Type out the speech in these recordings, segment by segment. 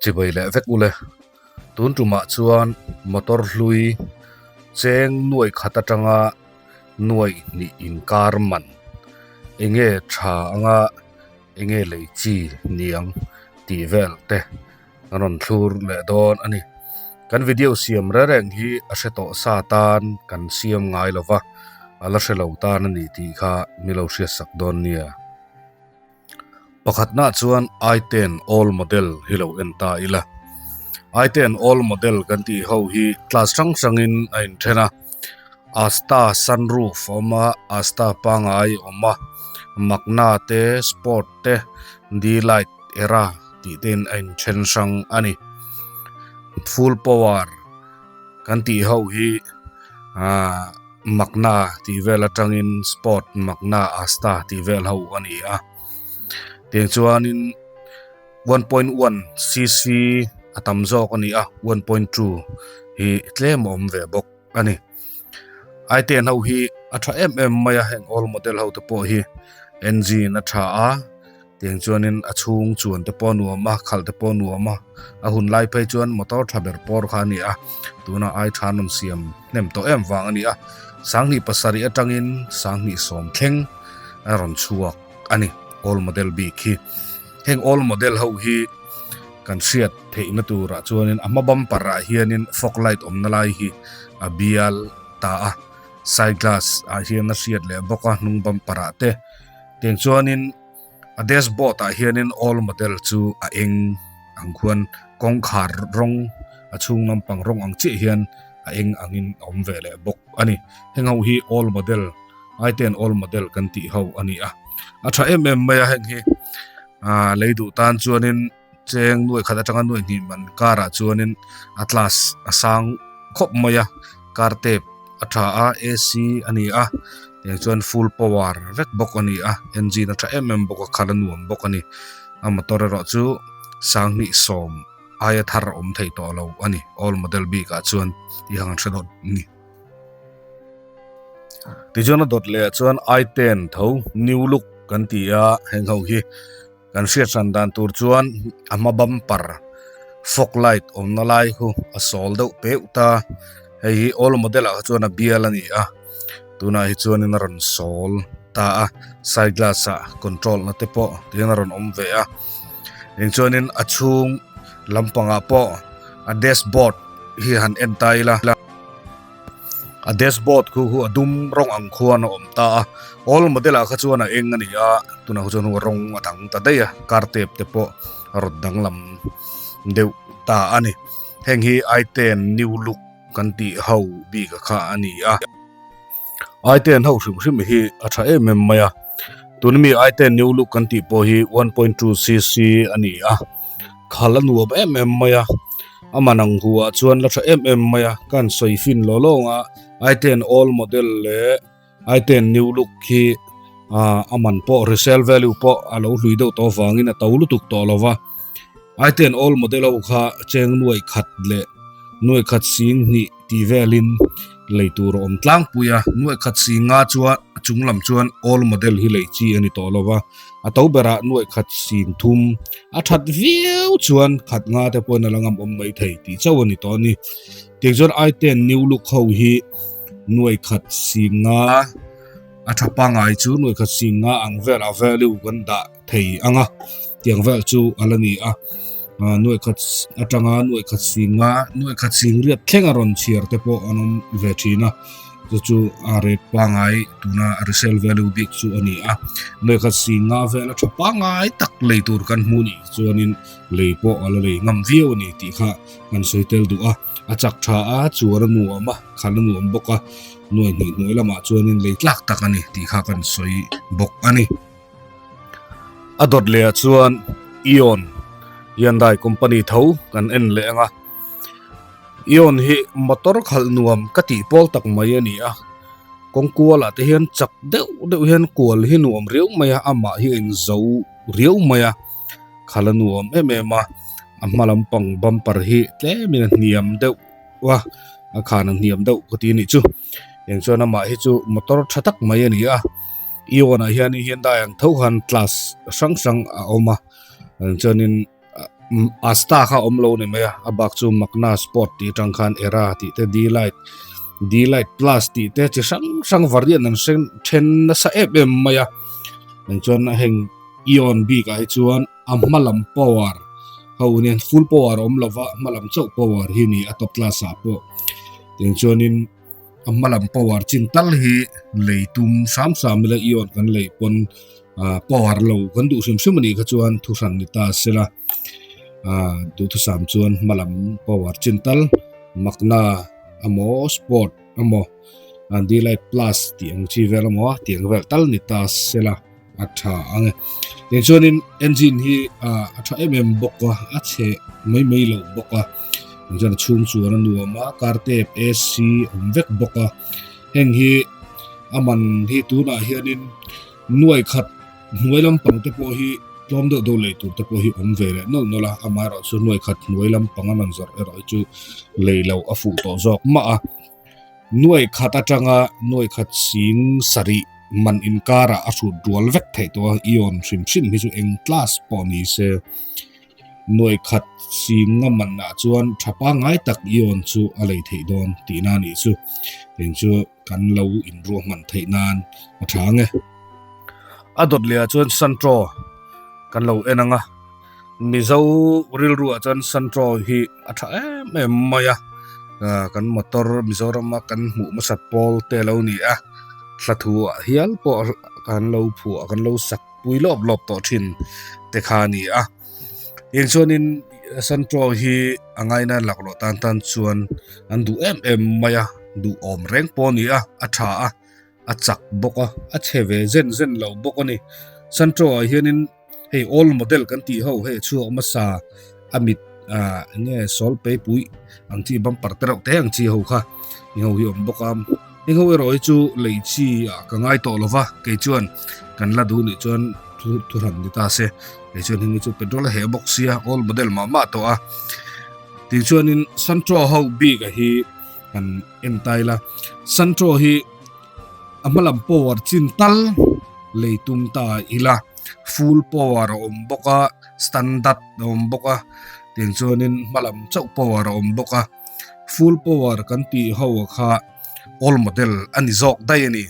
chibai le vek ule tun tuma chuan motor hlui cheng nuai khata tanga nuai ni inkar man enge tha anga enge leichi niang ti vel te anon thlur le don ani kan video siam reng hi aseto satan kan siam ngai lova ala shelo tan ani ti kha milo sia sak don nia pakhat na chuan i10 all model hilo enta ila i10 all model kan ti ho hi class sang in ain thena asta sunroof oma asta pangai oma makna te sport te d-light era ti ten ain chen sang ani full power kan ti ho hi makna ti vel atangin sport makna asta ti vel ho ani a tiang chuan in 1.1 cc atam zo ani a 1.2 hi tlem om ve bok ani i10 ho hi atha maya heng all model ho te po hi engine atha a tiang chuan in achung chuan te po nuama khal te po nuama a hun lai phei chuan motor thaber por kha ni a tuna ai thanom siam nem to em wang ani a sangni pasari atangin sangni som thleng aron chuak ani all model bi khi heng all model ho hi kan siat theina tura chuanin amabam para hianin fog light omna lai hi a bial ta a side glass a hian na siat le boka hnung bam para te tiang chuanin a dashboard a hianin all model chu a eng angkhuan kongkhar rong achung lampang rong ang chi hian a eng angin om ve le bok ani heng ho hi all model i10 all model kan ti ho ani a atha maya heng hi leidu tan chuanin cheng nuai khata tanga nuai ni man kara chuanin atlas asang khop maya kartep atha a ac ani a tiang chuan full power vek bok ani a engine atha bok khalanum bok ani a motor ro chu sangni som aya thar om thei to lo ani all model bi ka chuan ti hang thadot ni ti jona dot le chuan i10 tho new look kan ti a heng ho hi kan sia chan dan tur chuan ama bumper fog light omna lai hu a sol do pe uta hei all model a chuan a bial ani a tuna hi chuan in ron sol ta a side glass a control na te po tin ron om ve a eng chuan in achung lampanga po a dashboard hi han entaila a dashboard khu hu adum rong ang khuan om ta all model a khachuan a eng ani a tuna chuan hu rong atang ta deya kartep te po rod danglam deu ta ani heng hi i10 new look kan ti ho bi ka kha ani a i10 ho hrim hi atha maya tunmi i10 new look kan ti po hi 1.2 cc ani a khalanu ba maya amanang huwa chuan la tha maya kan soifin lolonga i10 all model le i10 new look hi aman po resale value po alo hlui do to wangin a tawlu tuk to lova i10 all model ho kha cheng nuai khat le nuai khat sing ni ti velin leitur om tlangpuya nuai khat singa chuan chunglam chuan all model hi leichi ani to lova atau bera nuai khat sin thum a that viu chuan khat nga te pon alangam om mai thei ti chawani to ni tiangjon i10 new look ho hi nuai khat singa athapa ngai chu nuai khat singa angvel a value ganda thei anga tiang vel chu alani a nuai khat atanga nuai khat sing riat thengaron chiar te po anom ve thina chu are pangai tuna resale value big chu ani a nuai khat singa vela thapa ngai tak leitur kan hmuni chuanin leipo ala lei ngam viu ni ti kha kan soitel du a achak tha a chuar nu ama khalanu am boka nuai ni nuai lama chuanin leitlak takani ti kha kan soi bok ani adot le chuan ion Hyundai company tho kan en le anga ion hi motor khal nuam kati pol tak mai ani a kongkuala te hian chak deuh hian kual hi nuam riu maya ama hi in zo riu maya khalanuam emema amalampang bumper hi tlemin niam deuh wa akhana niam deuh kati ni chu yang chona ma hi chu motor thatak mai ani a iona hian Hyundai ang thohan class sang a oma chonin asta kha omlo ne maya abak chu makna sport ti tangkhan era ti te d-light plus ti te chi sang variant an sen then na sa em maya nang chuan a heng ion b ka hi chuan amalam power ho nen full power om lova malam chau power hi ni atop class a po ting chuanin amalam power chintal hi leitum sam la ion kan leipon power lo kan du sim ni kha chuan thu san ni ta sela du thu sam chuan malam power chintal makna amo sport amo d-light plus tiang chi vel amo tiang vel tal ni ta sela atha ange tin chuanin engine hi atha bokwa ache mai lo bokwa jan chung chu an nuama karte AC vek bokwa heng hi aman hi tu na hianin nuai khat nuailam pang te po hi tlom do le tu te po hi om vele no la amaro chu nuai khat nuailam pang an zor ero chu leilo afu to jok ma nuai khat atanga nuai khat sing sari man inkara asu dual vek thei to ion sim hi chu eng class poni se nuai khat singa man na chuan thapa ngai tak ion chu alei thei don ti na ni chu eng chu kan lo in ro man thei nan athange adot le chuan santro kan lo enanga mizo ril ru chuan santro hi atha em maya kan motor mizoram kan mu masat pol te lo ni hlathu hial po kan lo phu kan lo sak pui lop to thin te kha ni eng chuanin santro hi angai na laklo tan chuan an du em maya du om reng po ni atha achak boka acheve zen lo bokoni santro hianin hey all model kan ti ho he chu masa amit nge sol pe pui ang chi bumper terok te ang chi ho kha ho hi om bokam eng ho roi chu lei chi ka ngai to lova ke chuan kan la du ni chuan thu ran ni ta se ke chuan hingi chu petrol he box sia all model ma to ti chuan in santro ho bi ka hi kan em tai la santro hi amalam power chintal leitum ta ila full power om boka standard om boka ting chuanin malam chau power om boka full power kan ti ho kha all model ani zok dai ani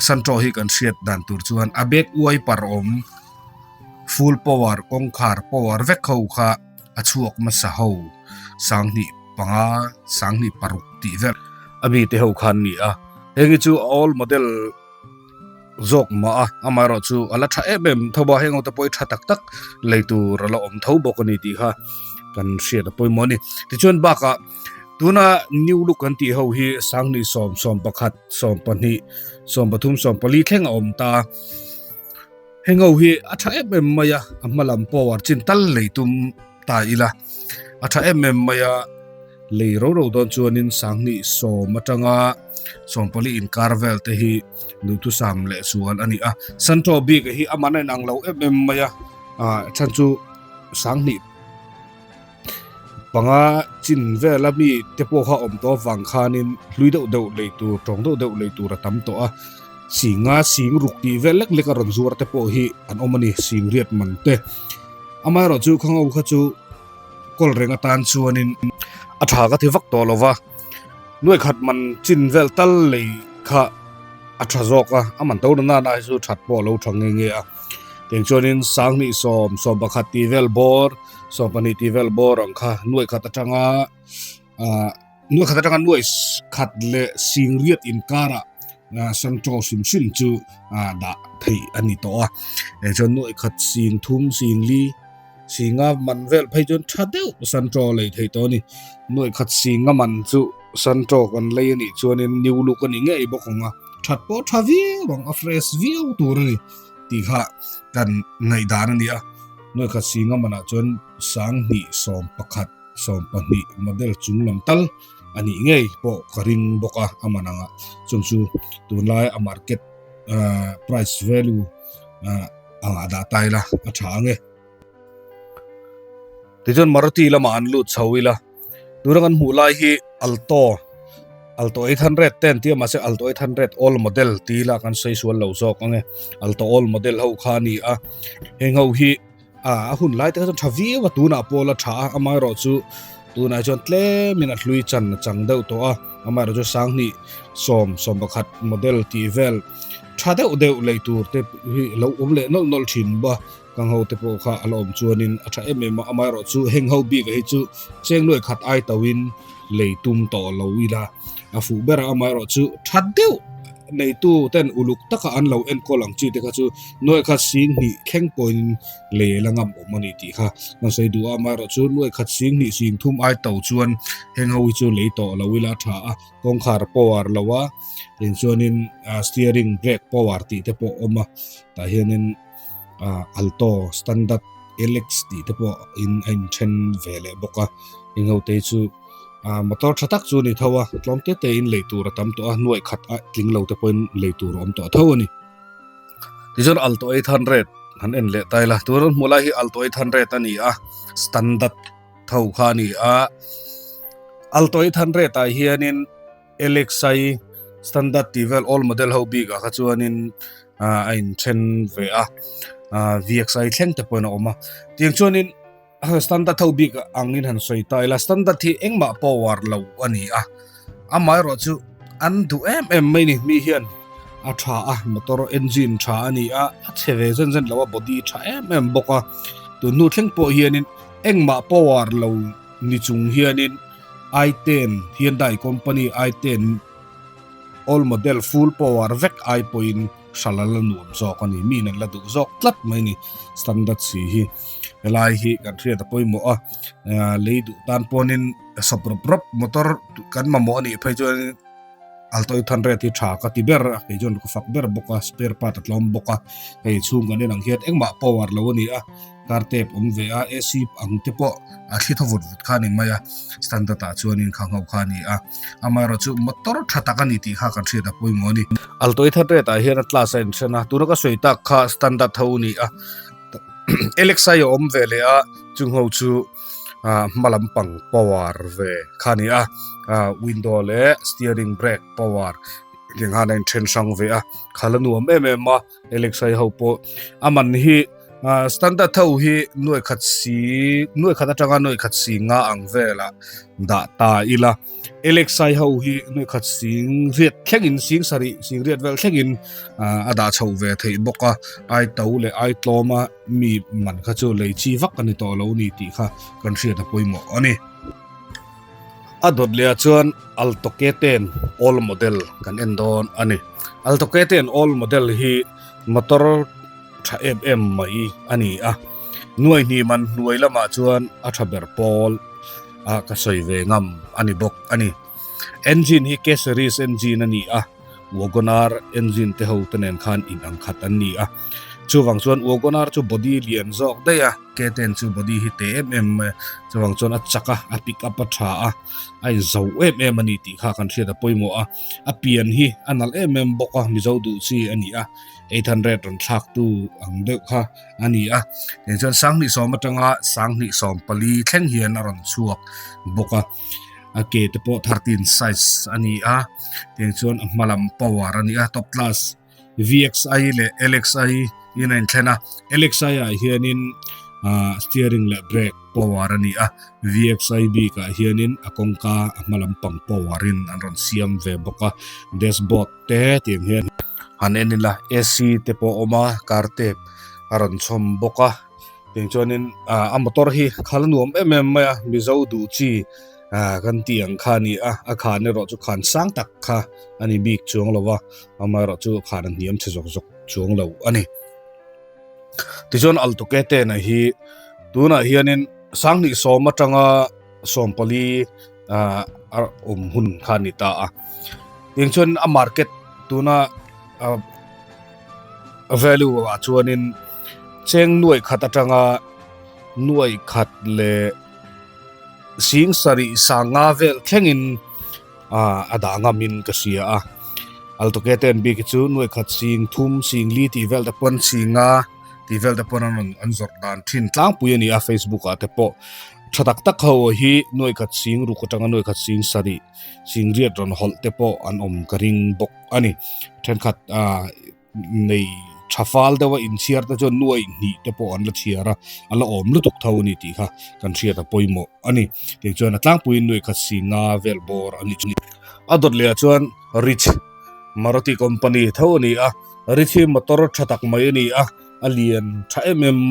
santro hi kan siat dan tur chuan abek uai par om full power kongkhar power vek ho kha achuak ma sa ho sangni panga sangni paruk ti ver abi te ho khan ni hengi chu all model zok ma amaro chu ala tha em thoba hengo ta poi tha tak leitu rala om tho bokoni ti kha kan siat poi moni ti chuan baka tuna new look kan ti ho hi sangni som pakhat som pani som pathum som pali thleng om ta hengo hi atha em maya amalam power chintal leitum ta ila atha em maya lei ro don chuanin sangni som atanga som pali INKAR vel te hi nu tu sam le suan ani santro bi ka hi amana nang lo em maya chanchu sangni panga chin vela mi te po kha om to wang khanin hlui do le tu tong do le tu ra tam to singa sing ruk ti velek le ka ron zur te po hi an omani sing riat man te amaro chu khangau kha chu kol renga tan chuanin atha ka thivak to lova nuai khat man chin vel tal le kha atha zoka aman to na su that po lo thang nge teng chuanin sangni som bakhat ti vel bor so pani ti vel bor ang kha nuai khat atanga nuai khat le sing riat INKAR santro sim chu da thei ani to e chon nuai khat sing thum sing li singa man vel phai chon thadeu santro le thei to ni nuai khat singa man chu santro kan le ni chuanin new look ani nge bokonga that po thavi bang a fresh view tur ni ti kha kan ngai dan ani noi kha singa mana chon sang ni som pakhat som pani model chunglam tal ani ngei po karing boka amananga chumchu tunlai a market price value anga da taila athange tijon Maruti lama anlu chawila durangan hulai hi Alto 810 tia mase Alto 800 all model tila kan sei sual lo zok ange Alto all model ho khani hengho hi hun lai te ka thavi wa tu na pola tha amai ro chu tu na jon tle min a hlui chan chang deuh to a amai ro chu sang ni som bakhat model ti vel tha deuh leitur te lo le nol thin ba kang ho te po kha alom chuanin a tha em amai ro chu heng ho bi ga hi chu cheng noi khat ai tawin leitum to lo ila a fu bera amai ro chu tha deuh nei tu ten uluk taka an lo en ko lang chi te kha chu noi khat sing ni kheng point le langam omani ti kha na sei du amai ro chu noi khat sing ni sing thum ai to chuan heng ho chu le to lo ila tha a kong khar power lawa in chuanin steering brake power ti te po oma ta hianin Alto standard LX ti te po in chen vele boka ingo te chu motor thatak chu ni thawa tlomte te in leitur tam to a nuai khat a tling lo te point leitur om to thawani tijor Alto 800 han en le taila tur mula hi Alto 800 ani a standard thau kha ni a Alto 800 ta hianin LXi standard level all model ho big a chuanin in chen ve a VXi thleng te point oma tiang chuanin standard thau big angin han soi taila standard thi engma power lo ani a amai ro chu an du mai ni mi hian a tha a motor engine tha ani a cheve zen lawa body tha boka tu nu thleng po hianin engma power lo ni chung hianin i10 Hyundai company i10 all model full power vek i point shalala nuam zok ani min an la du zok tlat mai ni standard si hi elai hi kan thria ta poi mo a leidu tan ponin soprop motor kan ma mo ani phai chuan Alto 800 ti tha ka ti ber ke jon ko fak ber boka spare part atlom boka ei chung kan nang hiat engma power lo ani a kartep ve a AC ang te po a thi thovut khani maya standard ta chuanin khang ho khani a amaro chu motor thata ka ni ti kha kan thria ta poi mo ni Alto 800 ta hian class en chana tuna ka soita kha standard thoni a LXi om vele a chung ho chu malampang power ve khani a window le steering brake power linghan en chen sang ve a khalanu ma LXi ho po aman hi standard thau hi noi khat atanga noi khat si nga ang vela da ta ila LXi ho hi noi khat sing riat thlengin sing sari sing riat vel thlengin ada chho ve thei boka ai to le ai tloma mi man kha chu lei chi vak ani to lo ni ti kha kan hria ta poimo ani adot le chuan Alto K10 all model kan endon ani Alto K10 all model hi motor tha mai ani a nuai ni man nuai lama chuan a thaber pol ka soi ve ngam ani bok ani engine hi K series engine ani a WagonR engine te ho tenen khan in ang khat ani a chuwang chuan WagonR chu body lian zok de a K10 chu body hi te chuwang chuan a chaka a pick up a tha a ai zo ani ti kha kan thria da poimo a pian hi anal boka mi zo du chi ani a 800 ron thak tu ang de kha ani a ten chuan sang ni som atanga sang ni som pali thleng hian aron chuak boka a ke te po 13 size ani a ten chuan malam power ani a top class VXi le LXi in en thena LXi a hianin steering le brake power ani a VXi bi ka hianin akongka malampang powerin anron siam ve boka dashboard te tin hian hanenila AC te po oma karte aron chom boka tin chonin a motor hi khalnuam maya mizo du chi kan tiang khani a khane ro chu khan sang tak kha ani bik chuang lowa ama ro chu khan niam chejok chuang lo ani tijon Alto K10 na hi tuna hianin sang ni som atanga sompali hun khani ta a tingchon a market tuna value a chuanin cheng nuai khat atanga nuai khat le sing sari sanga vel thlengin adanga min ka sia a Alto K10 bi ki chu nuai khat sing thum sing li ti vel da pon singa ti vel da pon an jordan thin tlangpui ani a Facebook a te po thatak tak ho hi nuai khat sing ru ko tanga nuai khat sing sari sing riat ron hol te po an om karing bok ani then khat nei thafal dewa in chiar ta chuan nuai ni te po an la chiara ala om lu tuk tho ni ti kha kan thria ta poimo ani ti chuan tlangpui nui kha singa vel bor ani chuni adot le chuan Ritz Maruti company tho ni a Ritz motor thatak mai ni a alien tha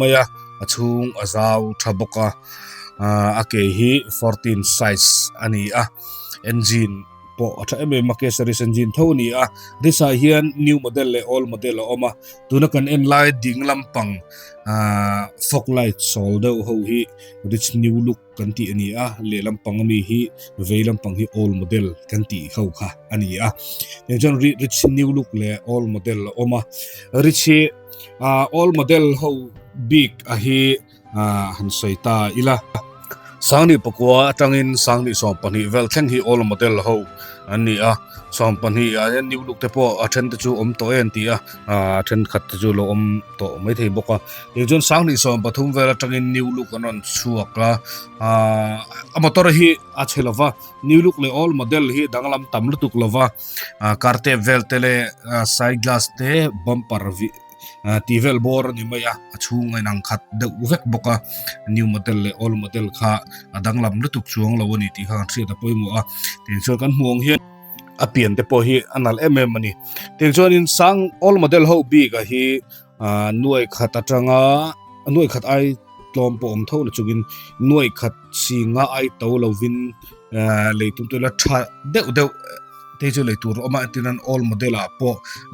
maya achung azau thaboka ake hi 14 size ani a engine po atha make series engine tho ni a risa hian new model le all model oma tuna kan en lai ding lampang fog light solder ho hi rich new look kan ti ani a le lampang mi hi ve lampang hi all model kan ti kho kha ani a jon rich new look le all model oma rich all model ho big a hi han soita ila sangni pakwa atangin sangni som pani vel theng hi all model ho ani a som pani a new look te po athen te chu om to en ti a athen khat te chu lo om to mai thei boka e jon sangni som pathum vel atangin new look anon chuakla motor hi achelova new look le all model hi danglam tamlu tuk lova karte vel tele side glass te bumper tivel bor ni maya achung ai nang khat de uvek boka new model le all model kha adanglam lutuk chuang lo ni ti kha thri ta poimu a tin chol kan muang hian apian te po hi anal ani tin chon in sang all model ho bi ga hi nuai khat atanga nuai khat ai tlom po om tho la chugin nuai khat singa ai to lovin leitum to la tha de te chu le tur oma tinan all model a po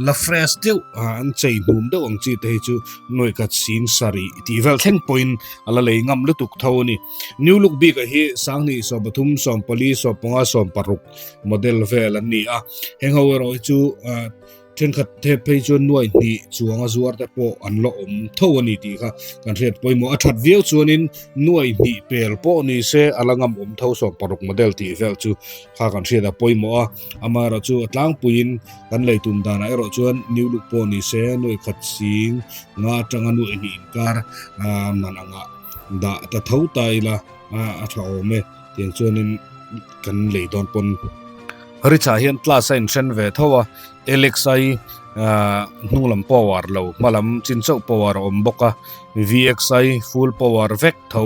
la fresh deu an chei num deu ang chi te chu noi ka sin sari ti vel theng point ala le ngam lu tuk thoni new look big hi sangni so bathum som pali so ponga som paruk model vel an ni a hengower oi chu then khat the phei chu noi ni chuanga zuar te po an lo om thoni ti kha kan ret poimo athat view chuanin noi ni pel po ni se alangam om tho som paruk model ti vel chu kha kan ret da poimo a amara chu tlangpuin kan leitum dana ero chuan new look po ni se noi khat sing nga tanga nu ni inkar mananga da ta thau tai la a thau me tiang chuanin kan leidon pon richa hian class in chen ve thowa LXI nulam power lo malam chinchau power om boka VXI full power vek tho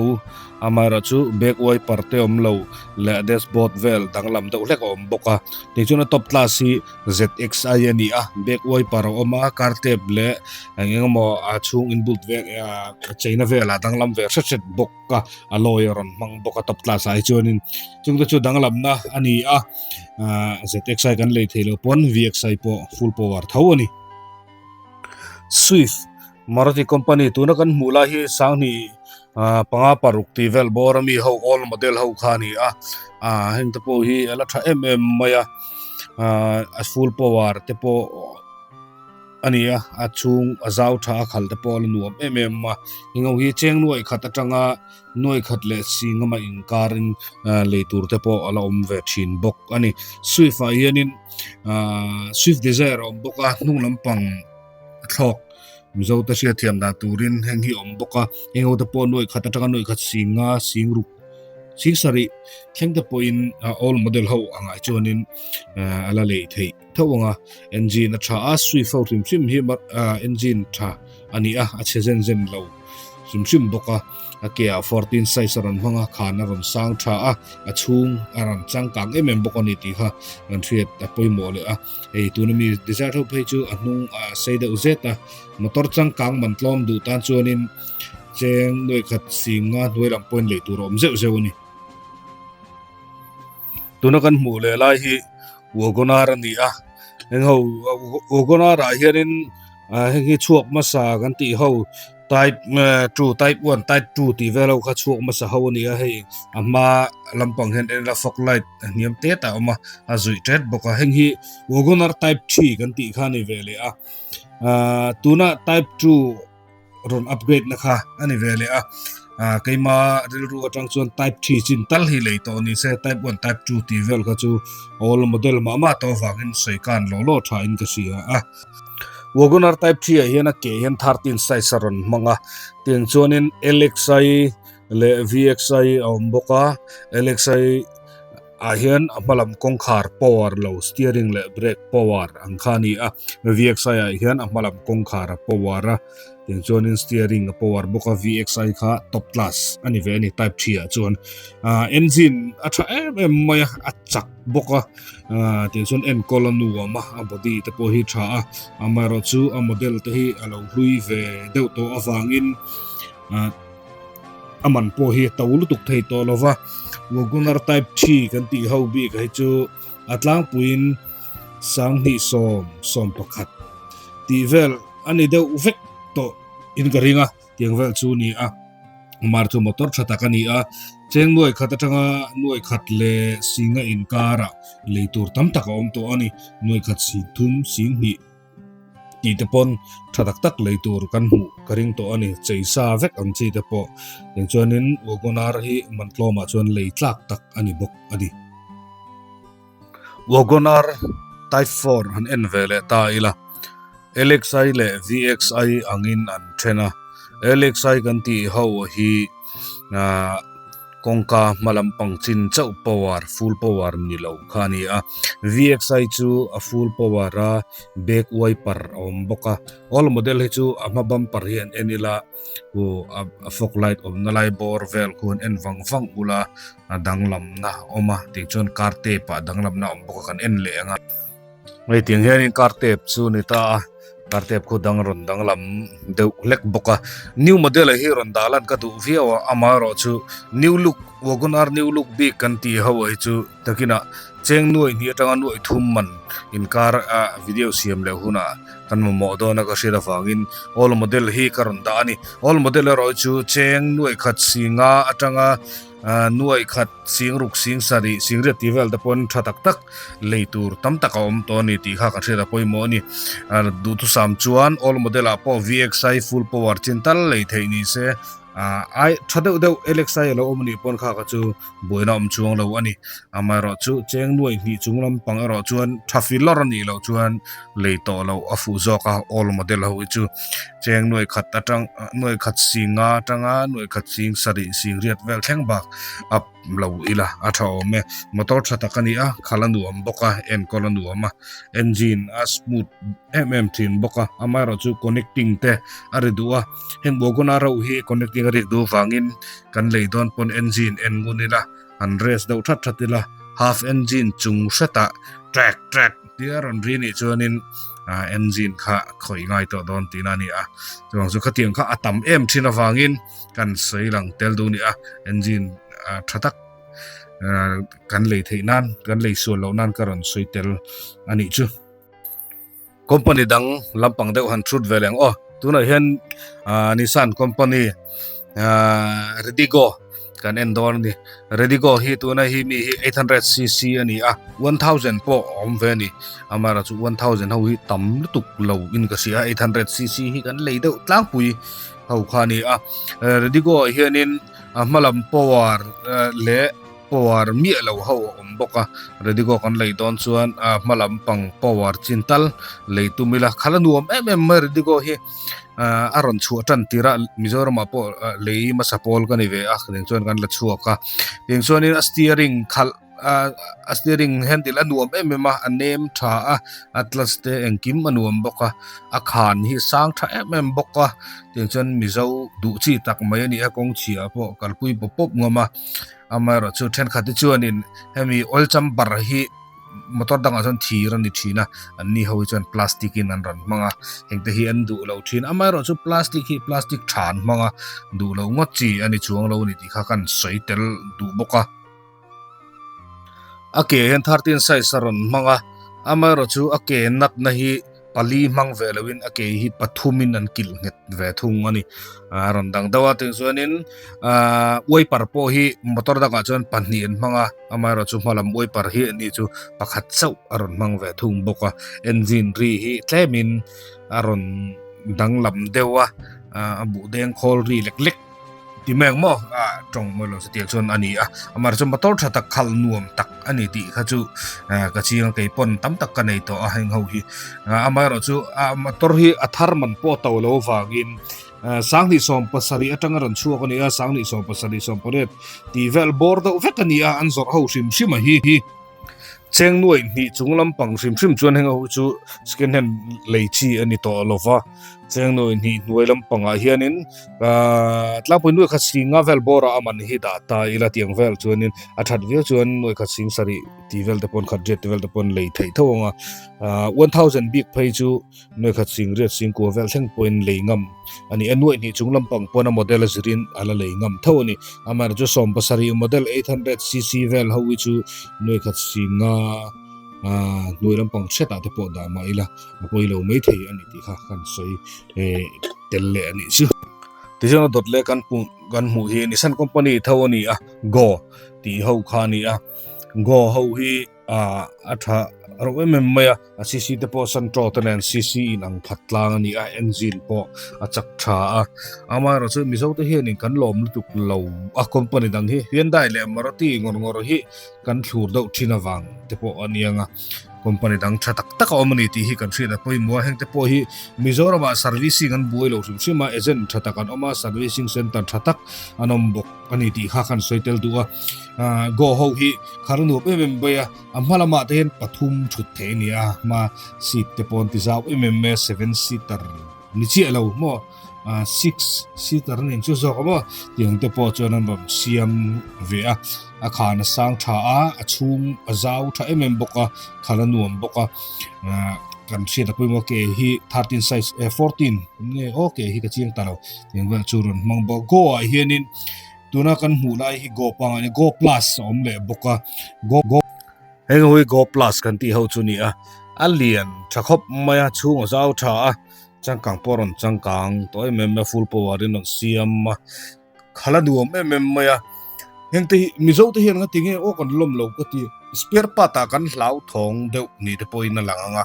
amara chu back wiper te om lo le dashboard vel danglam do lek om boka te chuna top class hi ZXI ani a back wiper oma kartep le engemo achung inbuilt ve chaina vela danglam ve set boka aloyeron mang boka top class ai chunin chungta chu danglam na ani a ZXI kan le thelo pon VXI po full power tho ani Swift Maruti company tuna kan mula hi sangni panga paruk ti vel borami ho all model ho khani heng te po hi ala tha maya full power te po ania achung azau tha khal te po nuam ma hingo hi cheng nuai khat atanga noi khat le singama inkarin leitur te po ala om ve thin bok ani Swift hianin Swift Desire om boka nung lampang thlok mizo ta sia thiam da turin heng hi om boka engo ta po noi khat atanga noi khat singa singru sing sari thleng ta po in all model ho anga chonin ala le thei thawanga engine tha a Swift ho sim hi engine tha ani a chezen zen lo sim boka akia 14 size ron hanga khana ron sang tha achung aran changkang boka ni ti kha an thiet ta poimo le ei tunami desert ho phei chu anung seida uzeta motor changkang mantlom du tan chuanin cheng noi khat singa noiram point le tu rom zeu ni tunakan mu le lai hi WagonR ni engho WagonR hianin hi chuak masa kan ti ho type 2 type 1 type 2 ti velo kha chuak masa ho ni hei ama lampang hen en la fog light niam te ta ama azui tret boka heng hi WagonR type 3 kan ti kha ni vele tuna type 2 ron upgrade na kha ani vele keima rilru atang chuan type 3 chin tal hi le to ni se type 1 type 2 ti vel kha chu all model ma to wangin seikan lo tha in ka sia WagonR type 3 hian ke hian 13 size ron manga tiang chuanin LXI le VXI omboka LXI hian amalam kongkhar power lo steering le brake power ang khani a VXI hian amalam kongkhar power a tin chuanin steering power boka VXI kha top class ani ve ani type 3 a chuan engine a tha em maya a chak boka tin chuan en kolonu ma a body te po hi tha a amaro chu a model te hi alo hlui ve deuh to awangin aman po hi tawlu tuk thei to lova WagonR type 3 kan ti ho bi ka chu tlangpuin sang ni som pakhat ti vel ani deuh vek to in garinga tiang vel chu ni a mar chu motor thata kani a cheng nuai khat atanga nuai khat le singa inkara leitur tam tak om to ani nuai khat si thum sing ni ti te pon thatak tak leitur kan hu karing to ani cheisa vek an chi te po eng chuanin WagonR hi mantloma chuan leitlak tak ani bok adi WagonR type 4 han en vele ta ila LXI le VXI angin an thena LXI kan ti ho hi kongka malampang chin chau power full power ni lo khani a VXI chu a full power a back wiper om boka all model hi chu ama bumper hian enila ku a fog light om na lai bor vel kun en wang ula danglam na oma ti chon karte pa danglam na om boka kan en le anga ngai ting hian in karte chu ni ta kartep ko dangron danglam deuh lek boka new model hi ron dalan ka du viawa amaro chu new look WagonR new look big kan ti hawa hi chu takina cheng nuai ni atanga nuai thum man inkar video siam le huna kan mo do na ka shira fangin all model hi karon da ani all model ro chu cheng nuai khat singa atanga nuai khat sing ruk sing sari sing re tivel da pon thatak tak leitur tam tak om to ni ti kha ka shira poi mo ni du tu sam chuan all model a po VXI full power chintal lei thei ni se ai thadeu deu LXI lo omni pon kha ka chu boina om chuang lo ani amaro chu cheng nuai ni chunglam pang ro chuan thafilor ni lo chuan leito lo afu zoka all model ho chu cheng nuai khat atang nuai khat singa tanga nuai khat sing sari sing riat vel thleng bak up lo ila athao me motor thata kani a khalanu am boka en kolanu ama engine a smooth thin boka amaro chu connecting te aridua heng WagonR hi connecting ri du wangin kan leidon pon engine en ngunila an race deuh thatila half engine chung seta track tiar on rini chuanin engine kha khoi ngai to don tinani a chuang chu khatiang kha atam em thina wangin kan seilang tel du ni a engine thatak kan lei thei nan kan lei so lo nan karon soitel ani chu company dang lampang deuh han trut veleng tuna hian Nissan company Redigo kan endor ni Redigo hi tuna hi mi 800cc ani 1000 po om ve ni amara chu 1000 ho hi tam tuk lo in ka sia 800cc hi kan leideu tlangpui ho khani Redigo hianin malam power le power mi lo ho om boka Redigo kan leidon chuan malam pang power chintal leitumila khalanuam Redigo hi aron chuatan tira MIZORAM po lei masapol kan ive akhdeng chuan kan la chuaka ting chuan in steering khal steering handle anuam ma anem tha atlas te engkim anuam boka akhan hi sang tha boka ting chuan mizo du chi tak mai ani akong chia po kalpui pop ngama amaro chu then khati chuan in hemi oil chamber hi motor danga chon thiran ni thina anni ho chuan plastic in an ran manga hengte hi an du lo thin amaro chu plastic than manga du lo ngochi ani chuang lo ni ti kha kan soitel du boka ake hen 13 size saron manga amaro chu ake nat na hi pali mang velawin ake hi pathumin an kil nget ve thung ani ron dang dawa ting chuanin wiper po hi motor danga chuan panhnian manga amaro chu malam wiper hi ni chu pakhat chau aron mang ve thung boka engine ri hi tlemin aron danglam dewa abu deng khol ri lek ti meng mo tong mo lo setial chuan ani amar chu motor thata khal nuam tak ani ti kha chu ka chiang ke pon tam tak ka nei to heng ho hi amaro chu motor hi athar man po to lo wangin sang ni som pasari atanga ran chu ko ni a sang ni som pasari som poret ti vel bor do vekania an zor ho sim sim hi cheng nuai ni chunglam pang sim sim chuan henga hu chu second hand leichi ani to lova cheng nuai ni nuai lam panga hianin tlapui nuai kha singa vel bora aman hi da ta ila tiang vel chuanin athat vel chuan nuai kha sing sari ti vel te pon kha jet vel te pon lei thei thonga 1000 big phei chu nuai kha sing ret sing ko vel theng point lei ngam ani anuai ni chunglam pang pona model azrin ala lei ngam thoni amar chu som pasari model 800cc vel ho chu nuai kha singa nuai lam pang cheta te po da ma ila poi lo mai thei ani ti kha kan soi tel le ani chu ti jona dot le kan mu hi ni san company thawani go ti ho khani go ho hi atha ro em maya cc te po san tro ten cc nang phatlang ani engine po achak tha ama ro chu mizo te hian in kan lom lutuk lo company dang hi Hyundai le Maruti ngor hi kan thlur do thina wang te po anianga company dang thatak tak omani ti hi kan thina poi mo heng te po hi MIZORAM servicing an buai lo sima agent thatak an oma servicing center thatak anom bok ani ti kha kan soitel duwa go ho hi kharnu pe membeya amhalama ten pathum thut the nia ma seat te pon ti zaw mm 7 seater ni chi alo mo 6 seater ning chu zo mo tiang te po chonan rom siam ve a khana sang tha a chung a zaw tha boka khalanuam boka kan se da poimo ke hi 13 size 14 nge okay hi ka chiang talo tiang wel churun mang bo go a hianin tuna kan hu lai hi go pang ani go plus omle boka go heng hui go plus kan ti ho chu ni alien thakop maya chung zaw tha changkang poron changkang toy mem full power in siam khaladuam maya heng te mizo te hian nga tinge o kan lom lo ka ti spare part kan hlau thong deuh ni te poina langanga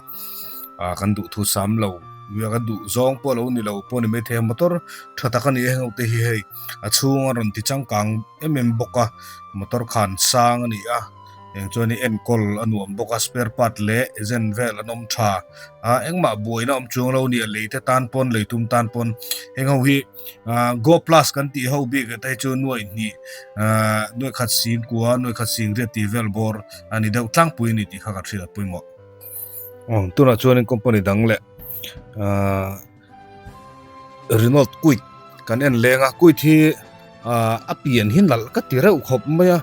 kan du thu sam lo wi kan du zong po lo ni lo po ni me the motor thata kan ye heng te hi hei achunga ron ti changkang boka motor khan sang ani eng choni enkol anuam boka spare part le zen vel anom tha engma boina om chung lo ni leite tan pon leitum tan pon eng ho hi go plus kan ti ho big ta chu nuai ni noi khat sin kwa noi khat sing re ti vel bor ani deuh tlangpui ni ti kha ka thila puimo tuna chuan company dang le Renault Kwid kan en lenga Kwid hi apian hin lal ka ti reu khop maya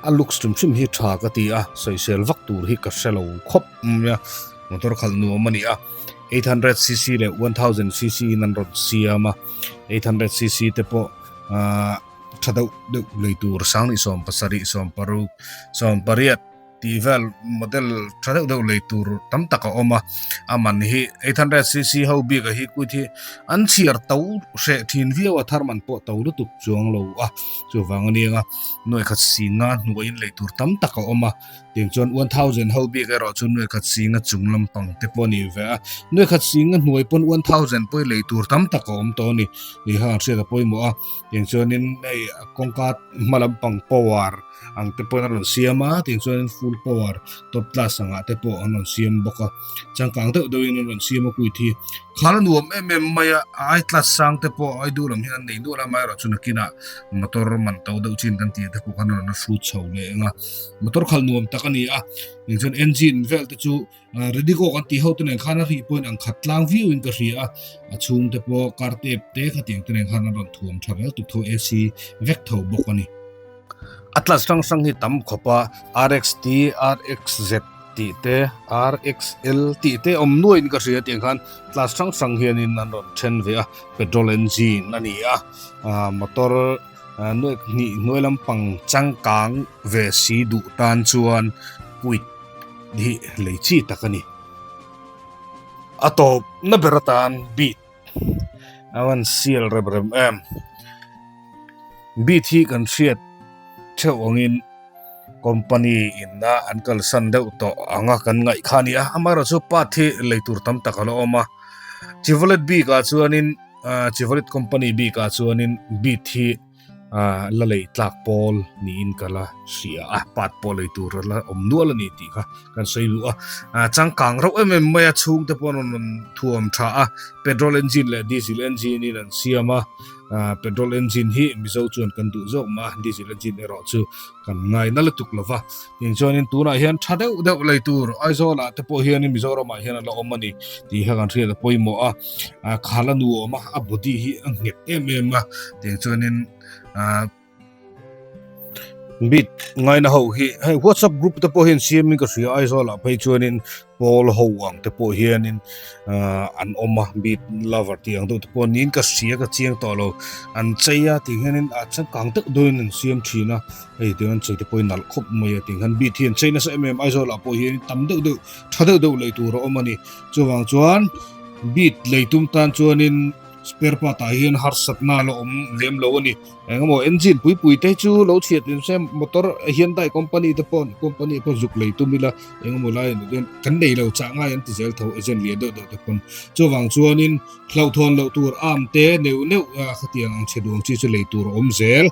aluk sim hi tha ka ti soisel vak tur hi ka selo khop ya motor khal nu mani 800cc le 1000cc nan rod siama 800cc te po thadau de leitur sang ni som pasari som paru som pariat tivel model thadau de leitur tam taka oma aman hi 800cc ho bi ga hi ku thi an chiar tau se thin viawa tharman po tau lu tuk chuang lo chu wangani nga noi khat singa nuain leitur tam taka oma ting chon 1000 ho bi ga ro chun noi khat singa chunglam pang te poni ve noi khat singa nuai pon 1000 poi leitur tam taka om to ni ha se da poi mo ting chon in nei kongkat malam pang power ang te pon ron siama ting chon full power top class anga te po anon siam boka changkang te do in ron siama ku thi khalanum maya ai class sang te po ai duram hian nei du la mai ro chuna kina motor man to do chin kan ti te ko kan na shoot chho le nga motor khalnuam takani ning chon engine vel te chu ready ko kan ti ho ten khana ri point ang khatlang view in ka ri chung te po kartep te khating ten khana ron thuam thavel tu tho ac vek tho bokani atlas sang hi tam khopa rxt rxz ti te rxl ti te om nuin ka ria tiang khan class sang hian in nan ron then ve petrol engine ani motor noi lampang changkang ve si du tan chuan Kwid hi leichi takani atop na beratan beat awan sial rebrem beat hi kan siat chewangin company inna ankal sandeu to anga kan ngai khani amara chu pathi leitur tam takalo oma Chevrolet B ka chuanin Chevrolet company B ka chuanin beat hi la lei tlak pol ni in kala sia pat pol ei tur la nual ni ti kha kan sei lu chang kang ro maya chung te pon thuam tha petrol engine le diesel engine in an siama petrol engine hi mizo chuan kan du zok ma diesel engine ero chu kan ngai na la tuk lova tin chuan in tuna hian thadeu deuh lei tur aizola te po hian in mizoram ma hian la omani ti ha kan thria poimo khala nu ma abudi hi nget em tin chuan in bit ngai na ho hi WhatsApp group te po hian siam ka ria aizola phei chuan in pol ho ang te po hian in an oma bit lover ti ang te po nin ka sia ka chiang to lo an cheya ti hian in chang kang tak doin an siam thina ei te an chei te po nal khop mai ti han bit hian cheina sa aizola po hian tam deuh thadeuh deuh lei tur omani chuwang chuan bit leitum tan chuan in spare part hian har satna lo lem lo ani engamo engine pui te chu lo thiat in sem motor Hyundai company te pon company po zuk lei tumila engamo lai den kan nei lo cha nga yan ti zel tho ejen lia do te pon chuwang chuan in khlau thon lo tur am te neu khatiang ang chedung chi chu lei tur om zel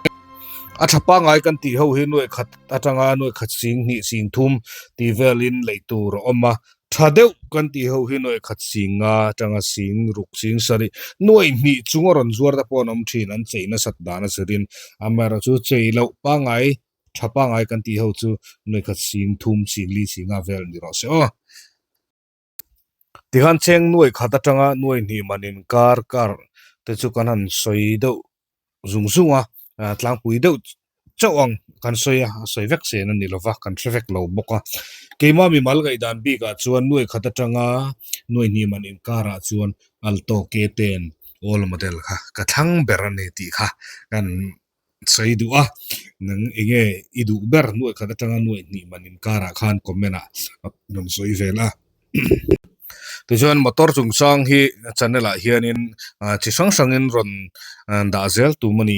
thapa ngai kan ti ho hi noi khat atanga noi khat sing ni sing thum ti velin lei tur oma thadeu kan ti ho hi noi khat singa tanga sing ruk sing sari noi ni chungoron zuar da pon om thin an cheina sat dana serin amara chu cheilo pa ngai thapa ngai kan ti ho chu noi khat sing thum si li singa vel ni ro se ti han cheng noi khata tanga noi ni manin kar te chu kan han soi do zungzunga tlangpui do chawang kan soi vek se na ni lova kan traffic lo boka keima mi mal gai dan bi ka chuan noi khata tanga noi ni man in kara chuan Alto K10 all model kha ka thang berane ti kha kan sei du nang enge idu ber noi khata tanga noi ni man in kara khan komena non soi vela ti chuan motor chung sang hi channel a hian in chi sang in ron da zel tu mani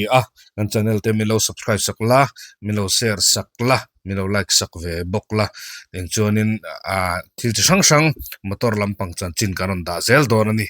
kan channel te milo subscribe sakla milo share sakla milo like sak ve bokla den chuan in thil chi sang motor lampang chan chin karon da zel don ani